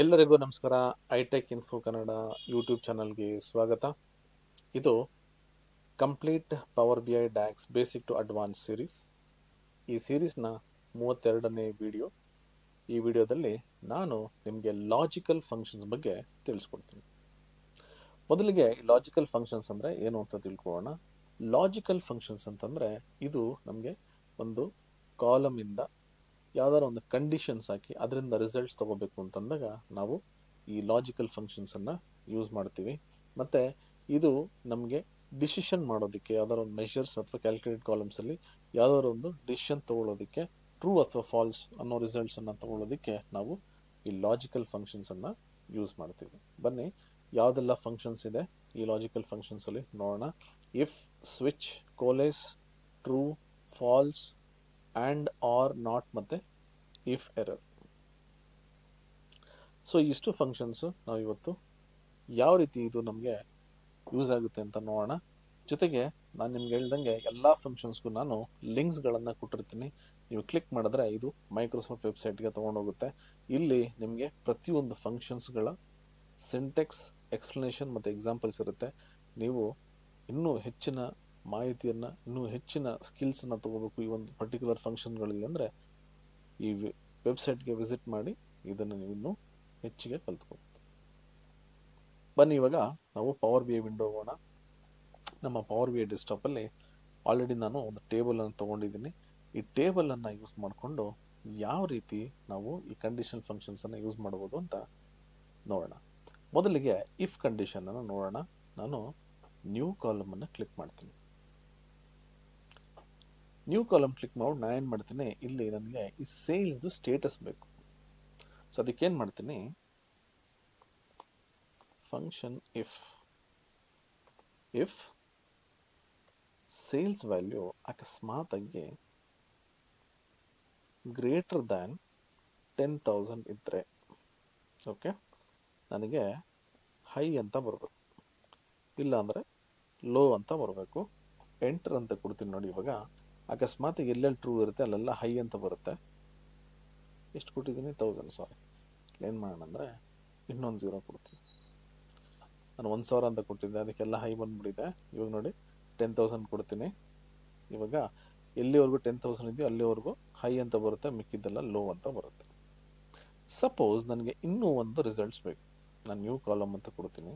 ಎಲ್ಲರಿಗೂ ನಮಸ್ಕಾರ. Hi-tech info Kannada YouTube ಚಾನಲ್ಗೆ ಸ್ವಾಗತ. ಇದು complete power B I DAX basic to advance series. ಈ ಸೀರೀಸ್ನ 32ನೇ ವಿಡಿಯೋ. ಈ ವಿಡಿಯೋದಲ್ಲಿ ನಾನು ನಿಮಗೆ ಲಾಜಿಕಲ್ ಫಂಕ್ಷನ್ಸ್ ಬಗ್ಗೆ ತಿಳಿಸ್ಕೊಡ್ತೀನಿ. ಮೊದಲಿಗೆ ಲಾಜಿಕಲ್ ಫಂಕ್ಷನ್ಸ್ ಅಂದರೆ ಏನು ಅಂತ ತಿಳ್ಕೊಳ್ಳೋಣ. ಲಾಜಿಕಲ್ ಫಂಕ್ಷನ್ಸ್ ಅಂತಂದರೆ ಇದು ನಮಗೆ ಒಂದು ಕಾಲಮಿಂದ ಯಾವ್ದಾರ ಒಂದು ಕಂಡೀಷನ್ಸ್ ಹಾಕಿ ಅದರಿಂದ ರಿಸಲ್ಟ್ಸ್ ತಗೋಬೇಕು ಅಂತಂದಾಗ ನಾವು ಈ ಲಾಜಿಕಲ್ ಫಂಕ್ಷನ್ಸನ್ನು ಯೂಸ್ ಮಾಡ್ತೀವಿ. ಮತ್ತು ಇದು ನಮಗೆ ಡಿಸಿಷನ್ ಮಾಡೋದಕ್ಕೆ ಯಾವ್ದಾರ ಒಂದು ಮೆಷರ್ಸ್ ಅಥವಾ ಕ್ಯಾಲ್ಕುಲೇಟ್ ಕಾಲಮ್ಸಲ್ಲಿ ಯಾವ್ದಾರ ಒಂದು ಡಿಸಿಷನ್ ತೊಗೊಳ್ಳೋದಕ್ಕೆ ಟ್ರೂ ಅಥವಾ ಫಾಲ್ಸ್ ಅನ್ನೋ ರಿಸಲ್ಟ್ಸನ್ನು ತೊಗೊಳ್ಳೋದಕ್ಕೆ ನಾವು ಈ ಲಾಜಿಕಲ್ ಫಂಕ್ಷನ್ಸನ್ನು ಯೂಸ್ ಮಾಡ್ತೀವಿ. ಬನ್ನಿ ಯಾವುದೆಲ್ಲ ಫಂಕ್ಷನ್ಸ್ ಇದೆ ಈ ಲಾಜಿಕಲ್ ಫಂಕ್ಷನ್ಸಲ್ಲಿ ನೋಡೋಣ. If, switch, coalesce, true, false, and, or, not ಮತ್ತು ಇಫ್ ಎರರ್. ಸೊ ಇಷ್ಟು ಫಂಕ್ಷನ್ಸು ನಾವು ಇವತ್ತು ಯಾವ ರೀತಿ ಇದು ನಮಗೆ ಯೂಸ್ ಆಗುತ್ತೆ ಅಂತ ನೋಡೋಣ. ಜೊತೆಗೆ ನಾನು ನಿಮ್ಗೆ ಹೇಳ್ದಂಗೆ ಎಲ್ಲ ಫಂಕ್ಷನ್ಸ್ಗೂ ನಾನು ಲಿಂಕ್ಸ್ಗಳನ್ನು ಕೊಟ್ಟಿರ್ತೀನಿ. ನೀವು ಕ್ಲಿಕ್ ಮಾಡಿದ್ರೆ ಇದು ಮೈಕ್ರೋಸಾಫ್ಟ್ ವೆಬ್ಸೈಟ್ಗೆ ತೊಗೊಂಡೋಗುತ್ತೆ. ಇಲ್ಲಿ ನಿಮಗೆ ಪ್ರತಿಯೊಂದು ಫಂಕ್ಷನ್ಸ್ಗಳ ಸಿಂಟೆಕ್ಸ್, ಎಕ್ಸ್ಪ್ಲನೇಷನ್ ಮತ್ತು ಎಕ್ಸಾಂಪಲ್ಸ್ ಇರುತ್ತೆ. ನೀವು ಇನ್ನೂ ಹೆಚ್ಚಿನ ಮಾಹಿತಿಯನ್ನು, ಇನ್ನೂ ಹೆಚ್ಚಿನ ಸ್ಕಿಲ್ಸನ್ನು ತೊಗೋಬೇಕು ಈ ಒಂದು ಪರ್ಟಿಕ್ಯುಲರ್ ಫಂಕ್ಷನ್ಗಳಲ್ಲಿ ಅಂದರೆ ಈ ವೆಬ್ಸೈಟ್ಗೆ ವಿಸಿಟ್ ಮಾಡಿ ಇದನ್ನು ನೀವು ಇನ್ನೂ ಹೆಚ್ಚಿಗೆ ಕಲ್ತ್ಕೋಬೋದು. ಬನ್ನಿ ಇವಾಗ ನಾವು ಪವರ್ ಬಿ ಐ ವಿಂಡೋ ಹೋಗೋಣ. ನಮ್ಮ ಪವರ್ ಬಿ ಐ ಡೆಸ್ಕ್ಟಾಪಲ್ಲಿ ಆಲ್ರೆಡಿ ನಾನು ಒಂದು ಟೇಬಲನ್ನು ತೊಗೊಂಡಿದ್ದೀನಿ. ಈ ಟೇಬಲನ್ನು ಯೂಸ್ ಮಾಡಿಕೊಂಡು ಯಾವ ರೀತಿ ನಾವು ಈ ಕಂಡೀಷನಲ್ ಫಂಕ್ಷನ್ಸನ್ನು ಯೂಸ್ ಮಾಡ್ಬೋದು ಅಂತ ನೋಡೋಣ. ಮೊದಲಿಗೆ ಇಫ್ ಕಂಡೀಷನನ್ನು ನೋಡೋಣ. ನಾನು ನ್ಯೂ ಕಾಲಮನ್ನು ಕ್ಲಿಕ್ ಮಾಡ್ತೀನಿ. ನ್ಯೂ ಕಾಲಮ್ ಕ್ಲಿಕ್ ಮಾಡಿ ನಾನು ಏನು ಮಾಡ್ತೀನಿ, ಇಲ್ಲಿ ನನಗೆ ಈ ಸೇಲ್ಸ್ದು ಸ್ಟೇಟಸ್ ಬೇಕು. ಸೊ ಅದಕ್ಕೇನು ಮಾಡ್ತೀನಿ, ಫಂಕ್ಷನ್ ಇಫ್ ಸೇಲ್ಸ್ ವ್ಯಾಲ್ಯೂ ಅಕಸ್ಮಾತಾಗಿ ಗ್ರೇಟರ್ ದ್ಯಾನ್ 10,000 ಇದ್ದರೆ, ಓಕೆ, ನನಗೆ ಹೈ ಅಂತ ಬರಬೇಕು, ಇಲ್ಲಾಂದರೆ ಲೋ ಅಂತ ಬರಬೇಕು. ಎಂಟರ್ ಅಂತ ಕೊಡ್ತೀನಿ ನೋಡಿ. ಇವಾಗ ಅಕಸ್ಮಾತ್ ಎಲ್ಲೆಲ್ಲಿ ಟ್ರೂ ಇರುತ್ತೆ ಅಲ್ಲೆಲ್ಲ ಹೈ ಅಂತ ಬರುತ್ತೆ. ಎಷ್ಟು ಕೊಟ್ಟಿದ್ದೀನಿ, 1000. ಸಾರಿ, ಏನು ಮಾಡೋಣ ಅಂದರೆ ಇನ್ನೊಂದು 0 ಕೊಡ್ತೀನಿ. ನಾನು 1,000 ಅಂತ ಕೊಟ್ಟಿದ್ದೆ, ಅದಕ್ಕೆಲ್ಲ ಹೈ ಬಂದುಬಿಟ್ಟಿದೆ. ಇವಾಗ ನೋಡಿ 10,000 ಕೊಡ್ತೀನಿ. ಇವಾಗ ಎಲ್ಲಿವರೆಗೂ 10,000 ಇದೆಯೋ ಅಲ್ಲಿವರೆಗೂ ಹೈ ಅಂತ ಬರುತ್ತೆ, ಮಿಕ್ಕಿದ್ದೆಲ್ಲ ಲೋ ಅಂತ ಬರುತ್ತೆ. ಸಪೋಸ್ ನನಗೆ ಇನ್ನೂ ಒಂದು ರಿಸಲ್ಟ್ಸ್ ಬೇಕು. ನಾನು ನ್ಯೂ ಕಾಲಮ್ ಅಂತ ಕೊಡ್ತೀನಿ.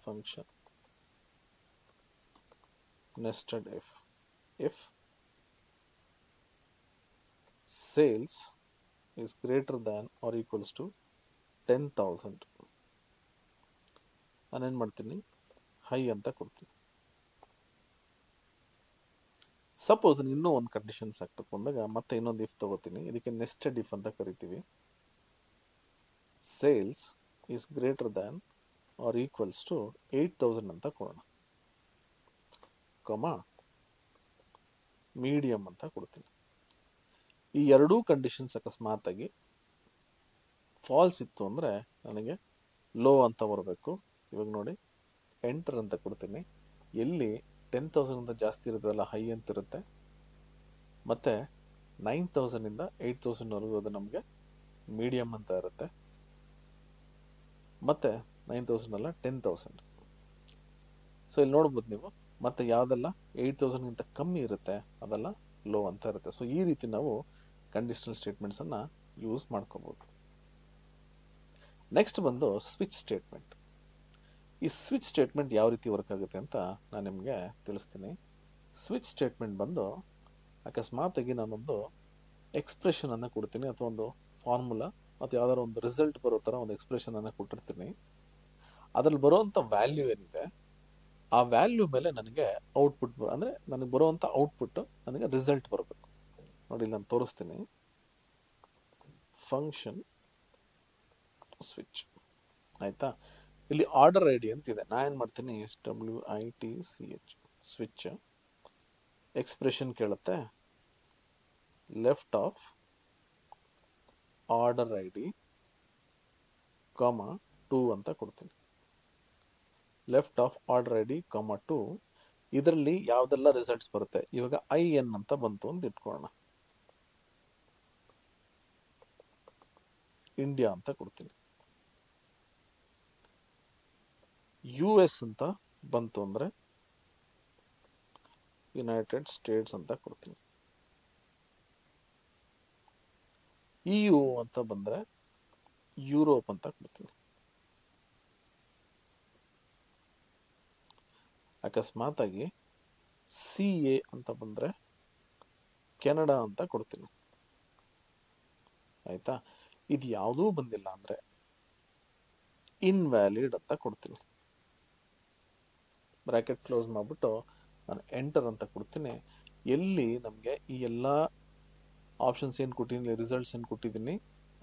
Function nested if sales is greater than or equals to 10,000, ನಾನೇನು ಮಾಡ್ತೀನಿ, ಹೈ ಅಂತ ಕೊಡ್ತೀನಿ. ಸಪೋಸ್ ನಾನು ಇನ್ನೂ ಒಂದು ಕಂಡೀಷನ್ಸ್ ಹಾಕ್ಬೇಕು ಅಂದಾಗ ಮತ್ತೆ ಇನ್ನೊಂದು ಇಫ್ ತಗೋತೀನಿ. ಇದಕ್ಕೆ ನೆಸ್ಟೆಡ್ ಇಫ್ ಅಂತ ಕರಿತೀವಿ. Sales is greater than or equals to 8,000 ಅಂತ ಕೊಡೋಣ, ಮೀಡಿಯಮ್ ಅಂತ ಕೊಡ್ತೀನಿ. ಈ ಎರಡೂ ಕಂಡೀಷನ್ಸ್ ಅಕಸ್ಮಾತಾಗಿ ಫಾಲ್ಸ್ ಇತ್ತು ಅಂದರೆ ನನಗೆ ಲೋ ಅಂತ ಬರಬೇಕು. ಇವಾಗ ನೋಡಿ ಎಂಟರ್ ಅಂತ ಕೊಡ್ತೀನಿ. ಎಲ್ಲಿ 10,000 ಜಾಸ್ತಿ ಇರೋದಲ್ಲ ಹೈ ಅಂತ ಇರುತ್ತೆ, ಮತ್ತು 9,000 8,000ವರೆಗೂ ಅದು ನಮಗೆ ಮೀಡಿಯಮ್ ಅಂತ ಇರುತ್ತೆ, ಮತ್ತು 9,000 10,000. ಸೊ ಇಲ್ಲಿ ನೋಡ್ಬೋದು ನೀವು, ಮತ್ತು ಯಾವುದೆಲ್ಲ 8,000 ಕಮ್ಮಿ ಇರುತ್ತೆ ಅದೆಲ್ಲ ಲೋ ಅಂತ ಇರುತ್ತೆ. ಸೊ ಈ ರೀತಿ ನಾವು ಕಂಡೀಷನಲ್ ಸ್ಟೇಟ್ಮೆಂಟ್ಸನ್ನು ಯೂಸ್ ಮಾಡ್ಕೋಬೋದು. ನೆಕ್ಸ್ಟ್ ಬಂದು ಸ್ವಿಚ್ ಸ್ಟೇಟ್ಮೆಂಟ್. ಈ ಸ್ವಿಚ್ ಸ್ಟೇಟ್ಮೆಂಟ್ ಯಾವ ರೀತಿ ವರ್ಕ್ ಆಗುತ್ತೆ ಅಂತ ನಾನು ನಿಮಗೆ ತಿಳಿಸ್ತೀನಿ. ಸ್ವಿಚ್ ಸ್ಟೇಟ್ಮೆಂಟ್ ಬಂದು ಅಕಸ್ಮಾತಾಗಿ ನಾನೊಂದು ಎಕ್ಸ್ಪ್ರೆಷನನ್ನು ಕೊಡ್ತೀನಿ, ಅಥವಾ ಒಂದು ಫಾರ್ಮುಲಾ ಅಥವಾ ಯಾವ್ದಾದ್ರು ಒಂದು ರಿಸಲ್ಟ್ ಬರೋ ಥರ ಒಂದು ಎಕ್ಸ್ಪ್ರೆಷನನ್ನು ಕೊಟ್ಟಿರ್ತೀನಿ. ಅದರಲ್ಲಿ ಬರುವಂಥ ವ್ಯಾಲ್ಯೂ ಏನಿದೆ ಆ ವ್ಯಾಲ್ಯೂ ಮೇಲೆ ನನಗೆ ಔಟ್ಪುಟ್ ಅಂದರೆ ನನಗೆ ಬರುವಂಥ ಔಟ್ಪುಟ್ಟು ನನಗೆ ರಿಸಲ್ಟ್ ಬರಬೇಕು. ನೋಡಿ ಇಲ್ಲಿ ನಾನು ತೋರಿಸ್ತೀನಿ. ಫಂಕ್ಷನ್ ಸ್ವಿಚ್ ಆಯಿತಾ. ಇಲ್ಲಿ ಆರ್ಡರ್ ಐ ಡಿ ಅಂತಿದೆ. ನಾನು ಏನು ಮಾಡ್ತೀನಿ, SWITCH ಸ್ವಿಚ್ ಎಕ್ಸ್ಪ್ರೆಷನ್ ಕೇಳುತ್ತೆ. Left of order I D 2 ಅಂತ ಕೊಡ್ತೀನಿ. Left of order I D ಕಾಮ 2 ಇದರಲ್ಲಿ ಯಾವುದೆಲ್ಲ ರಿಸಲ್ಟ್ಸ್ ಬರುತ್ತೆ. ಇವಾಗ IN ಅಂತ ಬಂತು ಅಂತ ಇಟ್ಕೊಳ್ಳೋಣ. ಇಂಡಿಯಾ ಅಂತ ಕೊಡ್ತೀನಿ. US ಅಂತ ಬಂತು ಅಂದರೆ ಯುನೈಟೆಡ್ ಸ್ಟೇಟ್ಸ್ ಅಂತ ಕೊಡ್ತೀನಿ. EU ಅಂತ ಬಂದರೆ ಯುರೋಪ್ ಅಂತ ಕೊಡ್ತೀನಿ. ಅಕಸ್ಮಾತಾಗಿ CA ಅಂತ ಬಂದರೆ ಕೆನಡಾ ಅಂತ ಕೊಡ್ತೀನಿ. ಆಯಿತಾ? ಇದು ಯಾವುದೂ ಬಂದಿಲ್ಲ ಅಂದರೆ ಇನ್ವ್ಯಾಲಿಡ್ ಅಂತ ಕೊಡ್ತೀನಿ. ಬ್ರ್ಯಾಕೆಟ್ ಕ್ಲೋಸ್ ಮಾಡಿಬಿಟ್ಟು ನಾನು ಎಂಟರ್ ಅಂತ ಕೊಡ್ತೀನಿ. ಎಲ್ಲಿ ನಮಗೆ ಈ ಎಲ್ಲ ಆಪ್ಷನ್ಸ್ ಏನು ಕೊಟ್ಟಿದ್ದೀನಿ, ರಿಸಲ್ಟ್ಸ್ ಏನು ಕೊಟ್ಟಿದ್ದೀನಿ,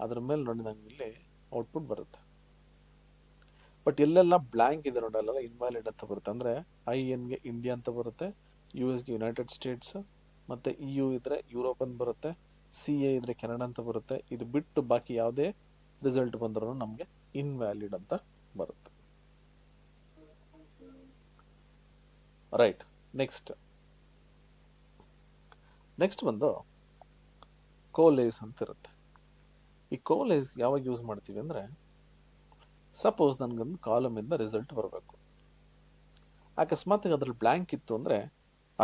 ಅದ್ರ ಮೇಲೆ ನೋಡಿ ನಂಗೆ ಇಲ್ಲಿ ಔಟ್ಪುಟ್ ಬರುತ್ತೆ. ಬಟ್ ಎಲ್ಲೆಲ್ಲ ಬ್ಲ್ಯಾಂಕ್ ಇದೆ ನೋಡಿ, ಅಲ್ಲೆಲ್ಲ ಇನ್ವ್ಯಾಲಿಡ್ ಅಂತ ಬರುತ್ತೆ. ಅಂದರೆ INಗೆ ಇಂಡಿಯಾ ಅಂತ ಬರುತ್ತೆ, USಗೆ ಯುನೈಟೆಡ್ ಸ್ಟೇಟ್ಸ್, ಮತ್ತು EU ಇದ್ದರೆ ಯುರೋಪ್ ಅಂತ ಬರುತ್ತೆ, CA ಇದ್ದರೆ ಕೆನಡಾ ಅಂತ ಬರುತ್ತೆ. ಇದು ಬಿಟ್ಟು ಬಾಕಿ ಯಾವುದೇ ರಿಸಲ್ಟ್ ಬಂದರೂ ನಮಗೆ ಇನ್ವ್ಯಾಲಿಡ್ ಅಂತ ಬರುತ್ತೆ. ರೈಟ್. ನೆಕ್ಸ್ಟ್ ಬಂದು ಕೋಲೇಸ್ ಅಂತ ಇರುತ್ತೆ. ಈ ಕೋಲೇಸ್ ಯಾವಾಗ ಯೂಸ್ ಮಾಡ್ತೀವಿ ಅಂದರೆ, ಸಪೋಸ್ ನನಗೊಂದು ಕಾಲಮಿಂದ ರಿಸಲ್ಟ್ ಬರಬೇಕು. ಅಕಸ್ಮಾತ್ ಅದ್ರಲ್ಲಿ ಬ್ಲ್ಯಾಂಕ್ ಇತ್ತು ಅಂದರೆ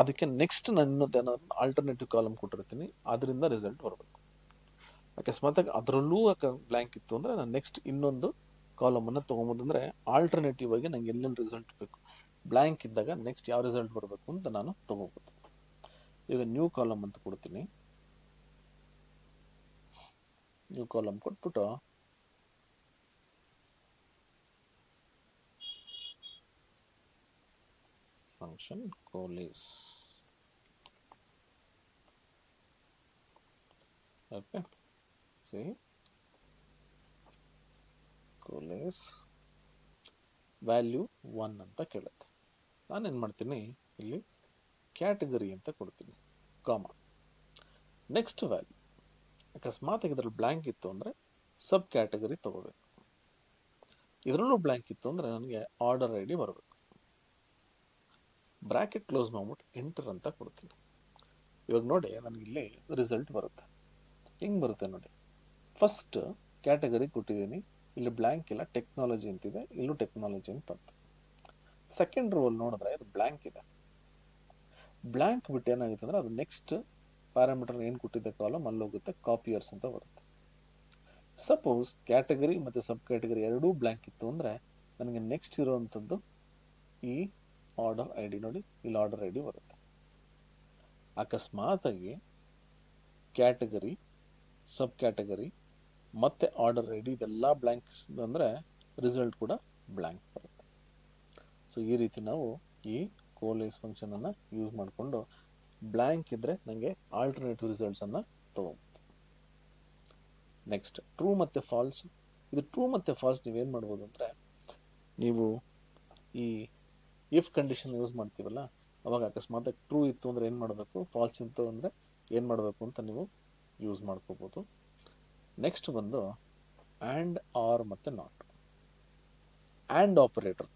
ಅದಕ್ಕೆ ನೆಕ್ಸ್ಟ್ ನಾನು ಇನ್ನೊಂದೇನಾದ್ರು ಆಲ್ಟರ್ನೇಟಿವ್ ಕಾಲಮ್ ಕೊಟ್ಟಿರ್ತೀನಿ, ಅದರಿಂದ ರಿಸಲ್ಟ್ ಬರಬೇಕು. ಅಕಸ್ಮಾತಾಗಿ ಅದರಲ್ಲೂ ಬ್ಲ್ಯಾಂಕ್ ಇತ್ತು ಅಂದರೆ ನಾನು ನೆಕ್ಸ್ಟ್ ಇನ್ನೊಂದು ಕಾಲಮನ್ನು ತೊಗೊಬೋದಂದರೆ ಆಲ್ಟರ್ನೇಟಿವ್ ಆಗಿ ನಂಗೆ ಎಲ್ಲೆಲ್ಲಿ ರಿಸಲ್ಟ್ ಬೇಕು, ಬ್ಲ್ಯಾಂಕ್ ಇದ್ದಾಗ ನೆಕ್ಸ್ಟ್ ಯಾವ ರಿಸಲ್ಟ್ ಬರಬೇಕು ಅಂತ ನಾನು ತೊಗೋಬೋದು. ಈಗ ನ್ಯೂ ಕಾಲಮ್ ಅಂತ ಕೊಡ್ತೀನಿ. ನ್ಯೂ ಕಾಲಮ್ ಕೊಟ್ಬಿಟ್ಟು ಫಂಕ್ಷನ್ ಕೋಲೇಸ್. ಓಕೆ, ಸಿ ಕೋಲೇಸ್ ವ್ಯಾಲ್ಯೂ 1 ಅಂತ ಕೇಳುತ್ತೆ. ನಾನೇನು ಮಾಡ್ತೀನಿ, ಇಲ್ಲಿ ಕ್ಯಾಟಗರಿ ಅಂತ ಕೊಡ್ತೀನಿ, ಕಾಮ ನೆಕ್ಸ್ಟ್ ವ್ಯಾಲ್ಯೂ. ಅಕಸ್ಮಾತ್ ಇದರಲ್ಲಿ ಬ್ಲ್ಯಾಂಕ್ ಇತ್ತು ಅಂದರೆ ಸಬ್ ಕ್ಯಾಟಗರಿ ತೊಗೋಬೇಕು. ಇದರಲ್ಲೂ ಬ್ಲ್ಯಾಂಕ್ ಇತ್ತು ಅಂದರೆ ನನಗೆ ಆರ್ಡರ್ ಐ ಡಿ ಬರಬೇಕು. ಬ್ರ್ಯಾಕೆಟ್ ಕ್ಲೋಸ್ ಮಾಡ್ಬಿಟ್ಟು ಎಂಟರ್ ಅಂತ ಕೊಡ್ತೀನಿ. ಇವಾಗ ನೋಡಿ ನನಗಿಲ್ಲಿ ರಿಸಲ್ಟ್ ಬರುತ್ತೆ. ಹಿಂಗೆ ಬರುತ್ತೆ ನೋಡಿ. ಫಸ್ಟ್ ಕ್ಯಾಟಗರಿ ಕೊಟ್ಟಿದ್ದೀನಿ, ಇಲ್ಲಿ ಬ್ಲ್ಯಾಂಕ್ ಇಲ್ಲ, ಟೆಕ್ನಾಲಜಿ ಅಂತಿದೆ, ಇಲ್ಲೂ ಟೆಕ್ನಾಲಜಿ ಅಂತ ಬಂತು. ಸೆಕೆಂಡ್ ರೋಲ್ ನೋಡಿದ್ರೆ ಇದು ಬ್ಲ್ಯಾಂಕ್ ಇದೆ. ಬ್ಲ್ಯಾಂಕ್ ಬಿಟ್ಟು ಏನಾಗುತ್ತೆ ಅಂದರೆ ಅದು ನೆಕ್ಸ್ಟ್ ಪ್ಯಾರಾಮೀಟರ್ ಏನು ಕೊಟ್ಟಿದ್ದೆ ಕಾಲಮ್ ಅಲ್ಲಿ ಹೋಗುತ್ತೆ, ಕಾಪಿಯರ್ಸ್ ಅಂತ ಬರುತ್ತೆ. ಸಪೋಸ್ ಕ್ಯಾಟಗರಿ ಮತ್ತು ಸಬ್ ಕ್ಯಾಟಗರಿ ಎರಡೂ ಬ್ಲ್ಯಾಂಕ್ ಇತ್ತು ಅಂದರೆ ನನಗೆ ನೆಕ್ಸ್ಟ್ ಇರೋವಂಥದ್ದು ಈ ಆರ್ಡರ್ ಐ ಡಿ. ನೋಡಿ ಇಲ್ಲಿ ಆರ್ಡರ್ ಐ ಡಿ ಬರುತ್ತೆ. ಅಕಸ್ಮಾತಾಗಿ ಕ್ಯಾಟಗರಿ, ಸಬ್ ಕ್ಯಾಟಗರಿ ಮತ್ತು ಆರ್ಡರ್ ಐ ಡಿ ಇದೆಲ್ಲ ಬ್ಲ್ಯಾಂಕ್ಸ್ ಅಂದರೆ ರಿಸಲ್ಟ್ ಕೂಡ ಬ್ಲ್ಯಾಂಕ್ ಬರುತ್ತೆ. ಸೊ ಈ ರೀತಿ ನಾವು ಈ ಕೋಲೇಸ್ ಫಂಕ್ಷನನ್ನು ಯೂಸ್ ಮಾಡಿಕೊಂಡು ಬ್ಲ್ಯಾಂಕ್ ಇದ್ದರೆ ನನಗೆ ಆಲ್ಟರ್ನೇಟಿವ್ ರಿಸಲ್ಟ್ಸನ್ನು ತೊಗೊಬೋದು. ನೆಕ್ಸ್ಟ್ ಟ್ರೂ ಮತ್ತು ಫಾಲ್ಸ್. ಇದು ಟ್ರೂ ಮತ್ತು ಫಾಲ್ಸ್ ನೀವೇನು ಮಾಡ್ಬೋದು ಅಂದರೆ, ನೀವು ಈ ಇಫ್ ಕಂಡೀಷನ್ ಯೂಸ್ ಮಾಡ್ತೀವಲ್ಲ, ಅವಾಗ ಅಕಸ್ಮಾತ್ ಟ್ರೂ ಇತ್ತು ಅಂದರೆ ಏನು ಮಾಡಬೇಕು, ಫಾಲ್ಸ್ ಇತ್ತು ಅಂದರೆ ಏನು ಮಾಡಬೇಕು ಅಂತ ನೀವು ಯೂಸ್ ಮಾಡ್ಕೋಬೋದು. ನೆಕ್ಸ್ಟ್ ಬಂದು ಆ್ಯಂಡ್, ಆರ್ ಮತ್ತು ನಾಟ್. And operator.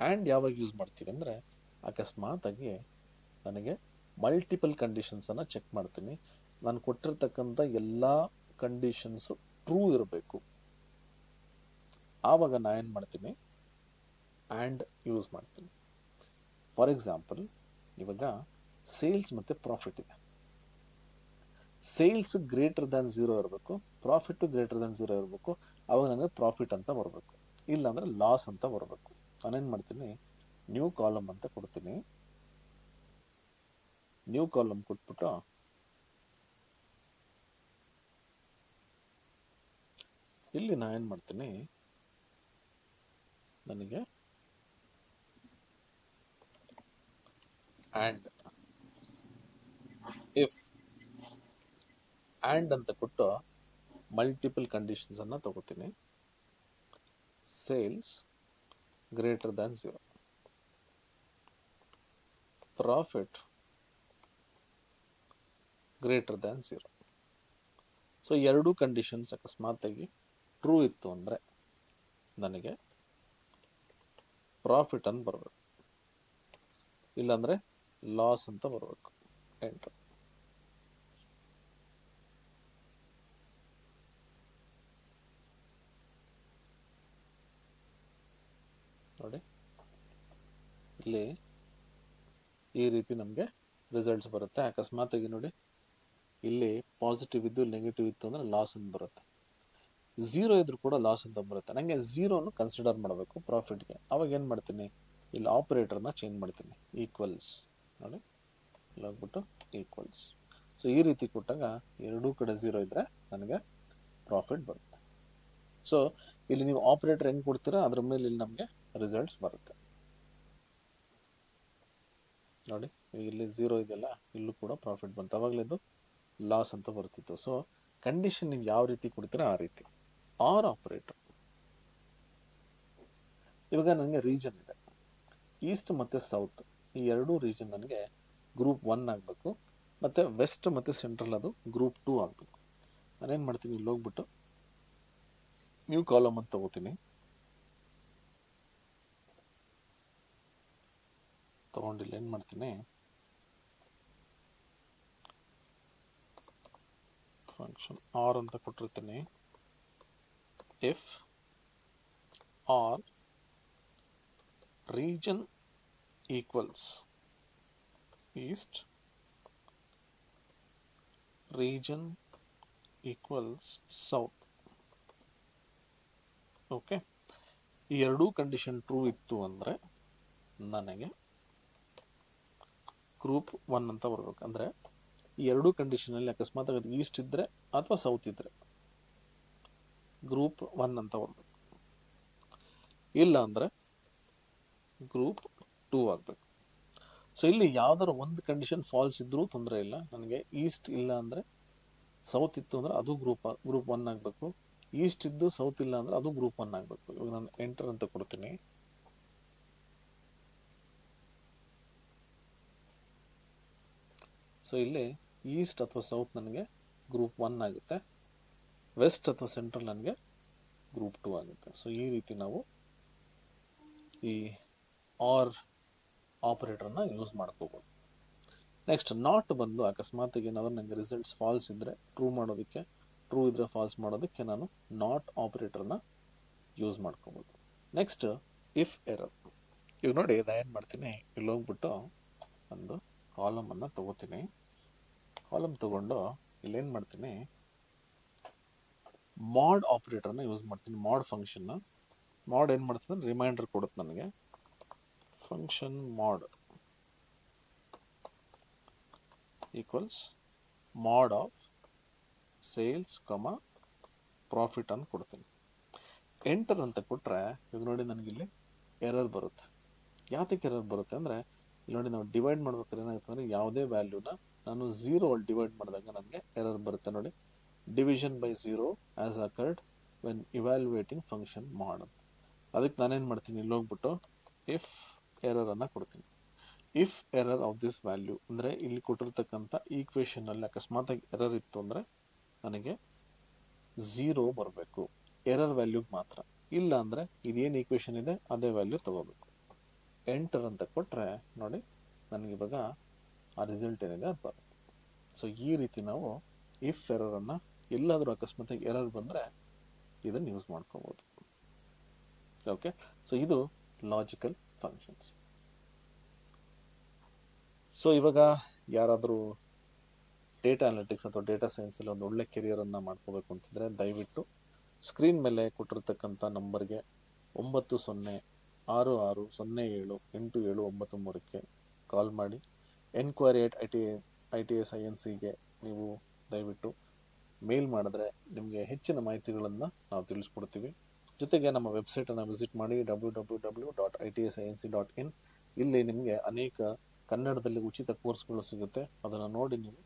ಆ್ಯಂಡ್ ಯಾವಾಗ ಯೂಸ್ ಮಾಡ್ತೀವಿ ಅಂದರೆ, ಅಕಸ್ಮಾತಾಗಿ ನನಗೆ ಮಲ್ಟಿಪಲ್ ಕಂಡೀಷನ್ಸನ್ನು ಚೆಕ್ ಮಾಡ್ತೀನಿ, ನಾನು ಕೊಟ್ಟಿರ್ತಕ್ಕಂಥ ಎಲ್ಲ ಕಂಡೀಷನ್ಸು ಟ್ರೂ ಇರಬೇಕು. ಆವಾಗ ನಾನು ಏನು ಮಾಡ್ತೀನಿ, ಆ್ಯಂಡ್ ಯೂಸ್ ಮಾಡ್ತೀನಿ. ಫಾರ್ ಎಕ್ಸಾಂಪಲ್, ಇವಾಗ ಸೇಲ್ಸ್ ಮತ್ತು ಪ್ರಾಫಿಟ್ ಇದೆ. ಸೇಲ್ಸ್ ಗ್ರೇಟರ್ ದ್ಯಾನ್ 0 ಇರಬೇಕು, ಪ್ರಾಫಿಟ್ಟು ಗ್ರೇಟರ್ ದ್ಯಾನ್ 0 ಇರಬೇಕು. ಆವಾಗ ನನಗೆ ಪ್ರಾಫಿಟ್ ಅಂತ ಬರಬೇಕು, ಇಲ್ಲಾಂದರೆ ಲಾಸ್ ಅಂತ ಬರಬೇಕು. ನಾನೇನು ಮಾಡ್ತೀನಿ, ನ್ಯೂ ಕಾಲಮ್ ಅಂತ ಕೊಡ್ತೀನಿ. ನ್ಯೂ ಕಾಲಮ್ ಕೊಟ್ಬಿಟ್ಟು ಇಲ್ಲಿ ನಾನು ಏನು ಮಾಡ್ತೀನಿ, ನನಗೆ ಆ್ಯಂಡ್ ಇಫ್ ಆ್ಯಂಡ್ ಅಂತ ಕೊಟ್ಟು ಮಲ್ಟಿಪಲ್ ಕಂಡೀಷನ್ಸನ್ನು ತಗೋತೀನಿ. Sales greater than 0, profit greater than 0. So ಎರಡೂ ಕಂಡೀಷನ್ಸ್ ಅಕಸ್ಮಾತಾಗಿ ಟ್ರೂ ಇತ್ತು ಅಂದರೆ ನನಗೆ ಪ್ರಾಫಿಟ್ ಅಂತ ಬರಬೇಕು, ಇಲ್ಲಾಂದರೆ ಲಾಸ್ ಅಂತ ಬರಬೇಕು. ಎಂಟರ್. ನೋಡಿ ಇಲ್ಲಿ ಈ ರೀತಿ ನಮಗೆ ರಿಸಲ್ಟ್ಸ್ ಬರುತ್ತೆ. ಅಕಸ್ಮಾತಾಗಿ ನೋಡಿ ಇಲ್ಲಿ ಪಾಸಿಟಿವ್ ಇದ್ದು ನೆಗೆಟಿವ್ ಇತ್ತು ಅಂದರೆ ಲಾಸ್ ಅಂತ ಬರುತ್ತೆ, ಝೀರೋ ಇದ್ರೂ ಕೂಡ ಲಾಸ್ ಅಂತ ಬರುತ್ತೆ. ನನಗೆ ಝೀರೋನು ಕನ್ಸಿಡರ್ ಮಾಡಬೇಕು ಪ್ರಾಫಿಟ್ಗೆ. ಅವಾಗ ಏನು ಮಾಡ್ತೀನಿ, ಇಲ್ಲಿ ಆಪರೇಟರ್ನ ಚೇಂಜ್ ಮಾಡ್ತೀನಿ, ಈಕ್ವಲ್ಸ್. ನೋಡಿ ಇಲ್ಲಿ ಹೋಗ್ಬಿಟ್ಟು ಈಕ್ವಲ್ಸ್. ಸೊ ಈ ರೀತಿ ಕೊಟ್ಟಾಗ ಎರಡೂ ಕಡೆ ಝೀರೋ ಇದ್ದರೆ ನನಗೆ ಪ್ರಾಫಿಟ್ ಬರುತ್ತೆ. ಸೊ ಇಲ್ಲಿ ನೀವು ಆಪರೇಟರ್ ಹೆಂಗೆ ಕೊಡ್ತೀರಾ ಅದ್ರ ಮೇಲೆ ಇಲ್ಲಿ ನಮಗೆ ರಿಸಲ್ಟ್ಸ್ ಬರುತ್ತೆ. ನೋಡಿ ಇಲ್ಲಿ ಝೀರೋ ಇದೆಯಲ್ಲ, ಇಲ್ಲೂ ಕೂಡ ಪ್ರಾಫಿಟ್ ಬಂತು, ಅವಾಗಲೇದು ಲಾಸ್ ಅಂತ ಬರ್ತಿತ್ತು. ಸೊ ಕಂಡೀಷನ್ ನೀವು ಯಾವ ರೀತಿ ಕೊಡ್ತೀರಾ ಆ ರೀತಿ. R operator. ಇವಾಗ ನನಗೆ ರೀಜನ್ ಇದೆ, ಈಸ್ಟ್ ಮತ್ತು ಸೌತ್, ಈ ಎರಡೂ ರೀಜನ್ ನನಗೆ ಗ್ರೂಪ್ 1 ಆಗಬೇಕು, ಮತ್ತು ವೆಸ್ಟ್ ಮತ್ತು ಸೆಂಟ್ರಲ್ ಅದು ಗ್ರೂಪ್ 2 ಆಗಬೇಕು. ನಾನೇನು ಮಾಡ್ತೀನಿ, ಇಲ್ಲಿ ಹೋಗ್ಬಿಟ್ಟು ನ್ಯೂ ಕಾಲಮ್ ಅಂತ ತಗೋತೀನಿ. ತಗೊಂಡಿಲ್ಲ ಏನು ಮಾಡ್ತೀನಿ, ಫಂಕ್ಷನ್ ಆರ್ ಅಂತ ಕೊಟ್ಟಿರ್ತೀನಿ. If or region equals east, region equals south. Okay, ಈ ಎರಡೂ ಕಂಡೀಷನ್ ಟ್ರೂ ಇತ್ತು ಅಂದರೆ ನನಗೆ ಗ್ರೂಪ್ 1 ಅಂತ ಬರಬೇಕು. ಅಂದರೆ ಈ ಎರಡೂ ಕಂಡೀಷನಲ್ಲಿ ಅಕಸ್ಮಾತ್ ಅದು ಈಸ್ಟ್ ಇದ್ದರೆ ಅಥವಾ ಸೌತ್ ಇದ್ದರೆ ಗ್ರೂಪ್ 1 ಅಂತ ಬರಬೇಕು, ಇಲ್ಲ ಅಂದರೆ ಗ್ರೂಪ್ 2 ಆಗಬೇಕು. ಸೊ ಇಲ್ಲಿ ಯಾವ್ದಾರು ಒಂದು ಕಂಡೀಷನ್ ಫಾಲ್ಸ್ ಇದ್ದರೂ ತೊಂದರೆ ಇಲ್ಲ. ನನಗೆ ಈಸ್ಟ್ ಇಲ್ಲ ಅಂದರೆ ಸೌತ್ ಇತ್ತು ಅಂದರೆ ಅದು ಗ್ರೂಪ್ 1 ಆಗಬೇಕು, ಈಸ್ಟ್ ಇದ್ದು ಸೌತ್ ಇಲ್ಲ ಅಂದರೆ ಅದು ಗ್ರೂಪ್ 1 ಆಗಬೇಕು. ಇವಾಗ ನಾನು ಎಂಟರ್ ಅಂತ ಕೊಡ್ತೀನಿ. ಸೊ ಇಲ್ಲಿ ಈಸ್ಟ್ ಅಥವಾ ಸೌತ್ ನನಗೆ ಗ್ರೂಪ್ 1 ಆಗುತ್ತೆ, ವೆಸ್ಟ್ ಅಥವಾ ಸೆಂಟ್ರಲ್ ನನಗೆ ಗ್ರೂಪ್ 2 ಆಗುತ್ತೆ. ಸೊ ಈ ರೀತಿ ನಾವು ಈ ಆರ್ ಆಪರೇಟರ್ನ ಯೂಸ್ ಮಾಡ್ಕೋಬೋದು. ನೆಕ್ಸ್ಟ್ ನಾಟ್ ಬಂದು ಅಕಸ್ಮಾತಿಗೆ ಏನಾದರೂ ನನಗೆ ರಿಸಲ್ಟ್ಸ್ ಫಾಲ್ಸ್ ಇದ್ದರೆ ಟ್ರೂ ಮಾಡೋದಕ್ಕೆ, ಟ್ರೂ ಇದ್ದರೆ ಫಾಲ್ಸ್ ಮಾಡೋದಕ್ಕೆ ನಾನು ನಾಟ್ ಆಪರೇಟರ್ನ ಯೂಸ್ ಮಾಡ್ಕೋಬೋದು. Next if error. ಈಗ ನೋಡಿ ನಾನು ಏನು ಮಾಡ್ತೀನಿ, ಇಲ್ಲಿ ಹೋಗ್ಬಿಟ್ಟು ಒಂದು ಕಾಲಮನ್ನು ತೊಗೋತೀನಿ. ಕಾಲಮ್ ತೊಗೊಂಡು ಇಲ್ಲೇನು ಮಾಡ್ತೀನಿ, ಮಾಡ್ ಆಪರೇಟರ್ನ ಯೂಸ್ ಮಾಡ್ತೀನಿ. ಮಾಡ್ ಫಂಕ್ಷನ್ನ. ಮಾಡ್ ಏನು ಮಾಡ್ತೀನಿ, ರಿಮೈಂಡರ್ ಕೊಡುತ್ತೆ ನನಗೆ. ಫಂಕ್ಷನ್ ಮಾಡ್ ಈಕ್ವಲ್ಸ್ ಮಾಡ್ ಆಫ್ ಸೇಲ್ಸ್ ಪ್ರಾಫಿಟ್ ಅಂತ ಕೊಡ್ತೀನಿ. ಎಂಟರ್ ಅಂತ ಕೊಟ್ಟರೆ ಈಗ ನೋಡಿ ನನಗಿಲ್ಲಿ ಎರರ್ ಬರುತ್ತೆ. ಯಾತಕ್ಕೆ ಎರರ್ ಬರುತ್ತೆ ಅಂದರೆ ಇಲ್ಲಿ ನೋಡಿ ನಾವು ಡಿವೈಡ್ ಮಾಡ್ಬೇಕಾದ್ರೆ ಏನಾಗುತ್ತೆ ಅಂದರೆ ಯಾವುದೇ ವ್ಯಾಲ್ಯೂನ ನಾನು 0 ಅಲ್ಲಿ ಡಿವೈಡ್ ಮಾಡಿದಾಗ ನನಗೆ ಎರರ್ ಬರುತ್ತೆ. ನೋಡಿ division by 0 as occurred when evaluating function ಮಾಡ್ ಅಂತ. ಅದಕ್ಕೆ ನಾನೇನು ಮಾಡ್ತೀನಿ, ಇಲ್ಲಿ ಹೋಗ್ಬಿಟ್ಟು ಇಫ್ ಎರರನ್ನು ಕೊಡ್ತೀನಿ. If error of this value ಅಂದರೆ ಇಲ್ಲಿ ಕೊಟ್ಟಿರ್ತಕ್ಕಂಥ ಈಕ್ವೇಷನಲ್ಲಿ ಅಕಸ್ಮಾತಾಗಿ ಎರರ್ ಇತ್ತು ಅಂದರೆ ನನಗೆ 0 ಬರಬೇಕು, ಎರರ್ ವ್ಯಾಲ್ಯೂಗೆ ಮಾತ್ರ. ಇಲ್ಲ ಅಂದರೆ ಇದೇನು ಈಕ್ವೇಷನ್ ಇದೆ ಅದೇ ವ್ಯಾಲ್ಯೂ ತಗೋಬೇಕು. ಎಂಟರ್ ಅಂತ ಕೊಟ್ಟರೆ ನೋಡಿ ನನಗಿವಾಗ ಆ ರಿಸಲ್ಟ್ ಏನಿದೆ ಅದು ಬರುತ್ತೆ. ಸೊ ಈ ರೀತಿ ನಾವು ಇಫ್ ಎರರನ್ನು ಎಲ್ಲಾದರೂ ಅಕಸ್ಮಾತಾಗಿ ಎರರ್ ಬಂದರೆ ಇದನ್ನು ಯೂಸ್ ಮಾಡ್ಕೋಬೋದು. ಓಕೆ, ಸೊ ಇದು ಲಾಜಿಕಲ್ ಫಂಕ್ಷನ್ಸ್. ಸೊ ಇವಾಗ ಯಾರಾದರೂ ಡೇಟಾ ಅನಾಲಿಟಿಕ್ಸ್ ಅಥವಾ ಡೇಟಾ ಸೈನ್ಸಲ್ಲಿ ಒಂದು ಒಳ್ಳೆ ಕೆರಿಯರನ್ನು ಮಾಡ್ಕೋಬೇಕು ಅಂತಿದ್ರೆ ದಯವಿಟ್ಟು ಸ್ಕ್ರೀನ್ ಮೇಲೆ ಕೊಟ್ಟಿರ್ತಕ್ಕಂಥ ನಂಬರ್ಗೆ 906660787993ಕ್ಕೆ ಕಾಲ್ ಮಾಡಿ enquiry@ITSINCಗೆ ನೀವು ದಯವಿಟ್ಟು ಮೇಲ್ ಮಾಡಿದ್ರೆ ನಿಮಗೆ ಹೆಚ್ಚಿನ ಮಾಹಿತಿಗಳನ್ನು ನಾವು ತಿಳಿಸ್ಕೊಡ್ತೀವಿ. ಜೊತೆಗೆ ನಮ್ಮ ವೆಬ್ಸೈಟನ್ನು ವಿಸಿಟ್ ಮಾಡಿ www.itsinc.in. ಇಲ್ಲಿ ನಿಮಗೆ ಅನೇಕ ಕನ್ನಡದಲ್ಲಿ ಉಚಿತ ಕೋರ್ಸ್ಗಳು ಸಿಗುತ್ತೆ. ಅದನ್ನು ನೋಡಿ ನೀವು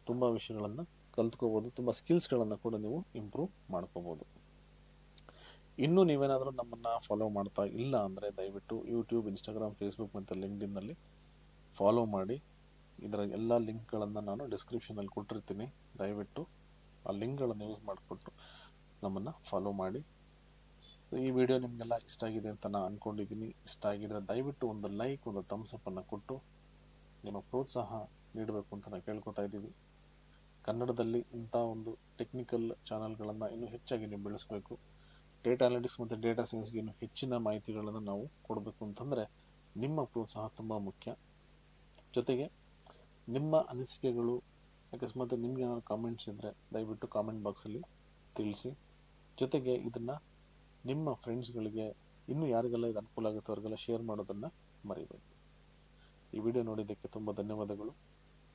ತುಂಬ ವಿಷಯಗಳನ್ನು ಕಲ್ತ್ಕೋಬೋದು, ತುಂಬ ಸ್ಕಿಲ್ಸ್ಗಳನ್ನು ಕೂಡ ನೀವು ಇಂಪ್ರೂವ್ ಮಾಡ್ಕೋಬೋದು. ಇನ್ನೂ ನೀವೇನಾದರೂ ನಮ್ಮನ್ನು ಫಾಲೋ ಮಾಡ್ತಾ ಇಲ್ಲ ಅಂದರೆ ದಯವಿಟ್ಟು ಯೂಟ್ಯೂಬ್, ಇನ್ಸ್ಟಾಗ್ರಾಮ್, ಫೇಸ್ಬುಕ್ ಮತ್ತು ಲಿಂಕ್ಡ್ಇನ್ನಲ್ಲಿ ಫಾಲೋ ಮಾಡಿ. ಇದರ ಎಲ್ಲ ಲಿಂಕ್ಗಳನ್ನು ನಾನು ಡಿಸ್ಕ್ರಿಪ್ಷನಲ್ಲಿ ಕೊಟ್ಟಿರ್ತೀನಿ. ದಯವಿಟ್ಟು ಆ ಲಿಂಕ್ಗಳನ್ನು ಯೂಸ್ ಮಾಡಿಕೊಟ್ಟು ನಮ್ಮನ್ನು ಫಾಲೋ ಮಾಡಿ. ಈ ವಿಡಿಯೋ ನಿಮಗೆಲ್ಲ ಇಷ್ಟ ಆಗಿದೆ ಅಂತ ನಾನು ಅಂದ್ಕೊಂಡಿದ್ದೀನಿ. ಇಷ್ಟ ಆಗಿದ್ರೆ ದಯವಿಟ್ಟು ಒಂದು ಲೈಕ್, ಒಂದು ಥಮ್ಸ್ ಅಪ್ ಅನ್ನು ಕೊಟ್ಟು ನಿಮ್ಮ ಪ್ರೋತ್ಸಾಹ ನೀಡಬೇಕು ಅಂತ ನಾನು ಕೇಳ್ಕೊತಾ ಇದ್ದೀವಿ. ಕನ್ನಡದಲ್ಲಿ ಇಂಥ ಒಂದು ಟೆಕ್ನಿಕಲ್ ಚಾನಲ್ಗಳನ್ನು ಇನ್ನೂ ಹೆಚ್ಚಾಗಿ ನೀವು ಬೆಳೆಸಬೇಕು. ಡೇಟಾ ಅನಾಲಿಟಿಕ್ಸ್ ಮತ್ತು ಡೇಟಾ ಸೈನ್ಸ್ಗೆ ಇನ್ನೂ ಹೆಚ್ಚಿನ ಮಾಹಿತಿಗಳನ್ನು ನಾವು ಕೊಡಬೇಕು ಅಂತಂದರೆ ನಿಮ್ಮ ಪ್ರೋತ್ಸಾಹ ತುಂಬ ಮುಖ್ಯ. ಜೊತೆಗೆ ನಿಮ್ಮ ಅನಿಸಿಕೆಗಳು, ಅಕಸ್ಮಾತ್ ನಿಮಗೆ ಏನಾದ್ರು ಕಾಮೆಂಟ್ಸ್ ಇದ್ದರೆ ದಯವಿಟ್ಟು ಕಾಮೆಂಟ್ ಬಾಕ್ಸಲ್ಲಿ ತಿಳಿಸಿ. ಜೊತೆಗೆ ಇದನ್ನು ನಿಮ್ಮ ಫ್ರೆಂಡ್ಸ್ಗಳಿಗೆ, ಇನ್ನೂ ಯಾರಿಗೆಲ್ಲ ಇದು ಅನುಕೂಲ ಆಗುತ್ತೆ ಅವ್ರಿಗೆಲ್ಲ ಶೇರ್ ಮಾಡೋದನ್ನು ಮರಿಬೇಡಿ. ಈ ವಿಡಿಯೋ ನೋಡಿದ್ದಕ್ಕೆ ತುಂಬ ಧನ್ಯವಾದಗಳು.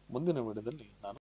ಮುಂದಿನ ವಿಡಿಯೋದಲ್ಲಿ ನಾನು